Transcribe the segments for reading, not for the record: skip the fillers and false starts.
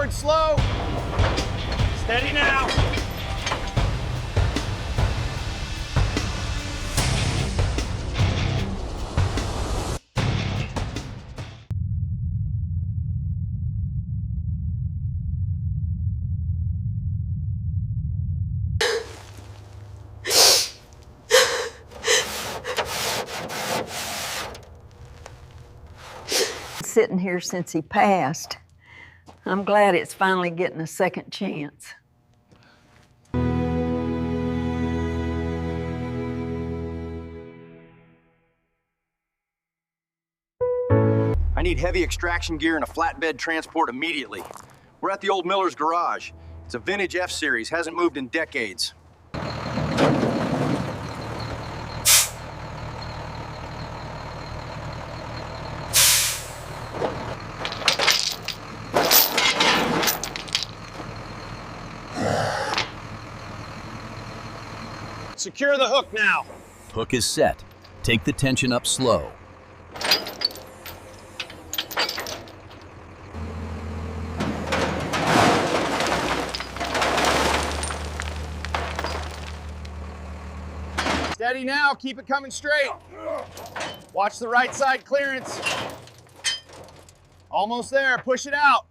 Forward, slow. Steady now. Sitting here since he passed. I'm glad it's finally getting a second chance. I need heavy extraction gear and a flatbed transport immediately. We're at the old Miller's garage. It's a vintage F-Series, hasn't moved in decades. Secure the hook now. Hook is set. Take the tension up slow. Steady now, keep it coming straight. Watch the right side clearance. Almost there, push it out.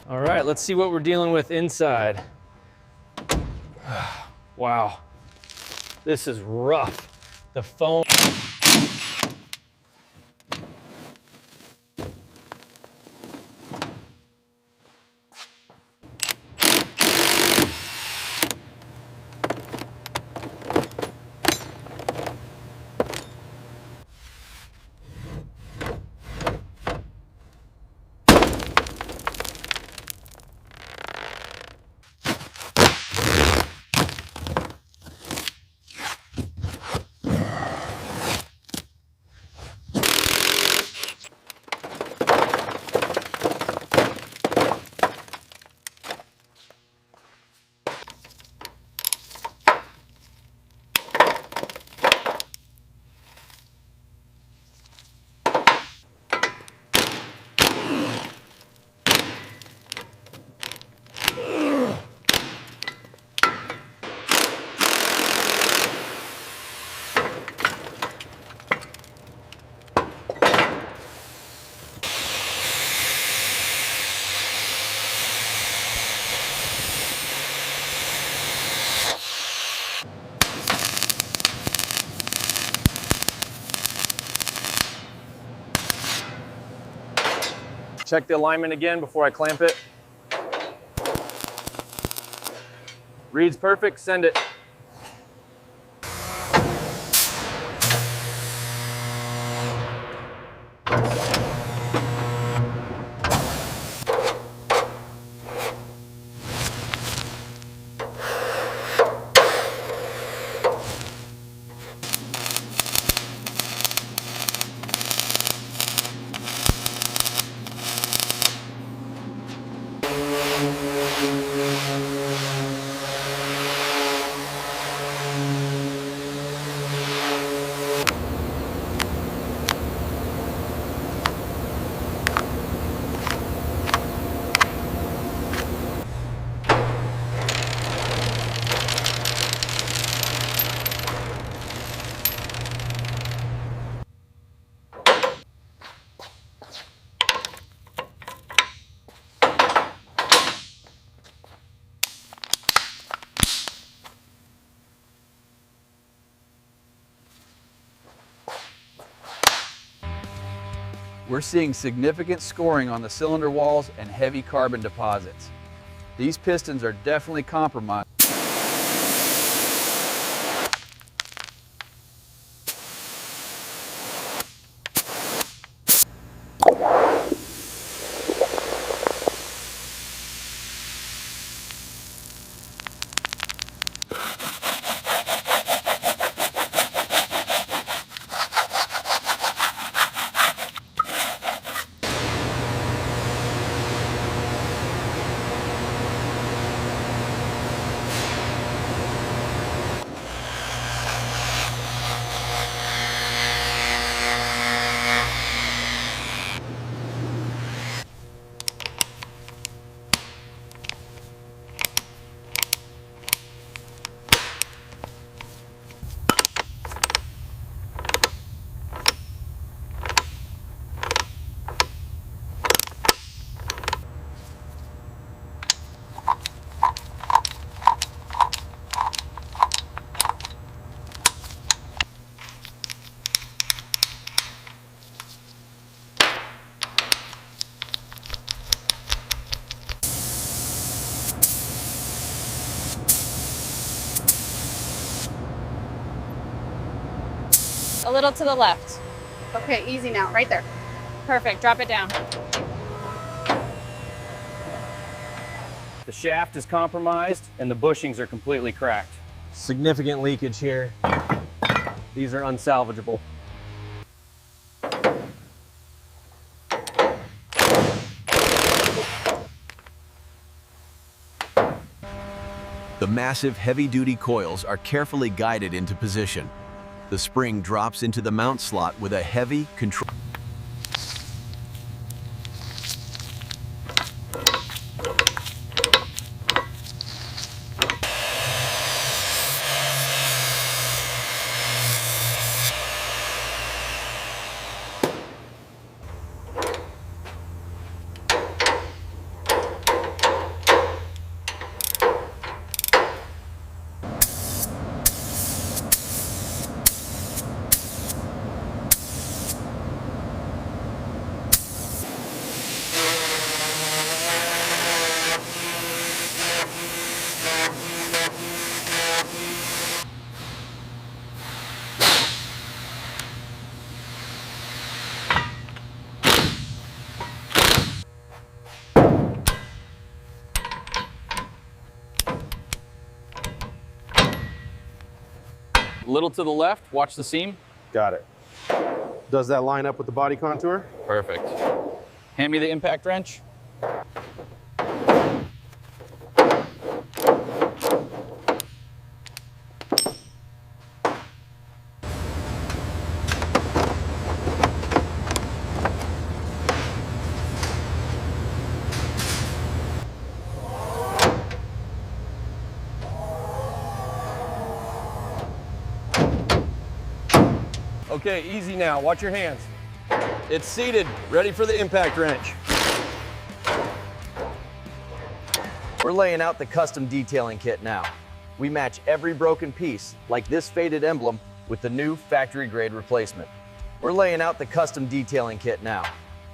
All right, let's see what we're dealing with inside. Wow, this is rough. The foam. check the alignment again before I clamp it. Reads perfect, send it. We're seeing significant scoring on the cylinder walls and heavy carbon deposits. These pistons are definitely compromised. A little to the left. Okay, easy now, right there. Perfect, drop it down. The shaft is compromised and the bushings are completely cracked. Significant leakage here. These are unsalvageable. The massive heavy-duty coils are carefully guided into position. The spring drops into the mount slot with a heavy control. A little to the left, watch the seam. Got it. Does that line up with the body contour? Perfect. Hand me the impact wrench. Okay, easy now, watch your hands. It's seated, ready for the impact wrench. We're laying out the custom detailing kit now. We match every broken piece, like this faded emblem, with the new factory grade replacement. We're laying out the custom detailing kit now.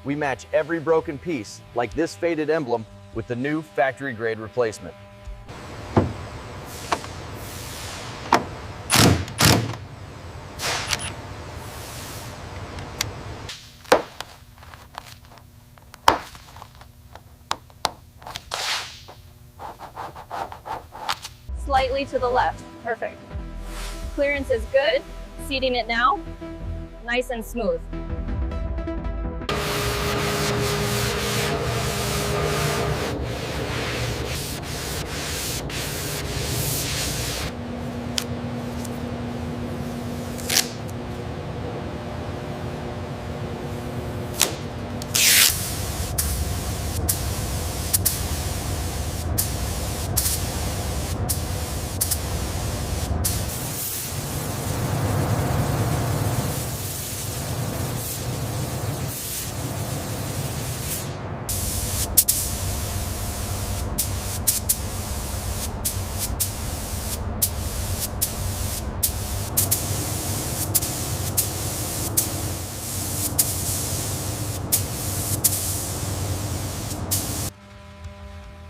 We match every broken piece, like this faded emblem, with the new factory-grade replacement. Slightly to the left. Perfect. Clearance is good. Seating it now. Nice and smooth.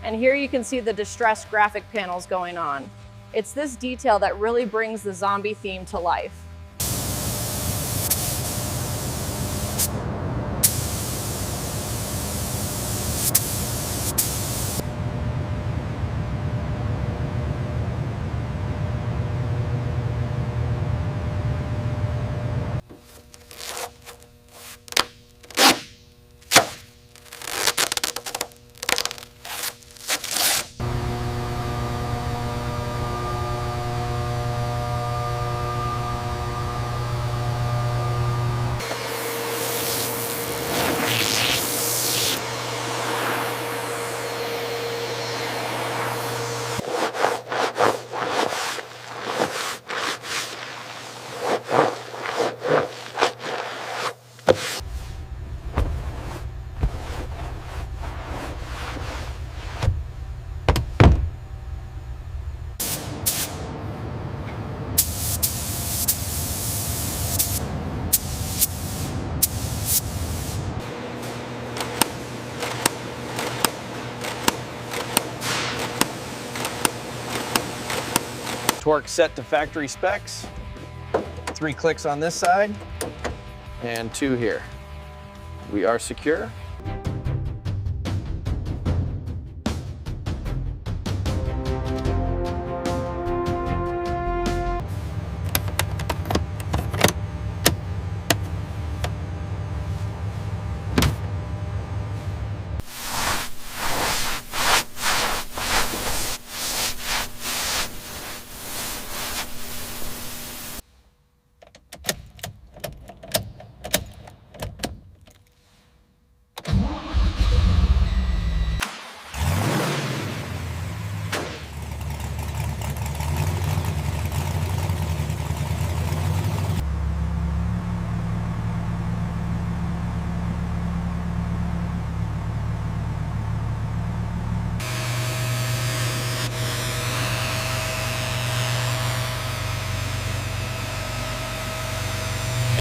And here you can see the distressed graphic panels going on. It's this detail that really brings the zombie theme to life. Torque set to factory specs. 3 clicks on this side and 2 here. We are secure.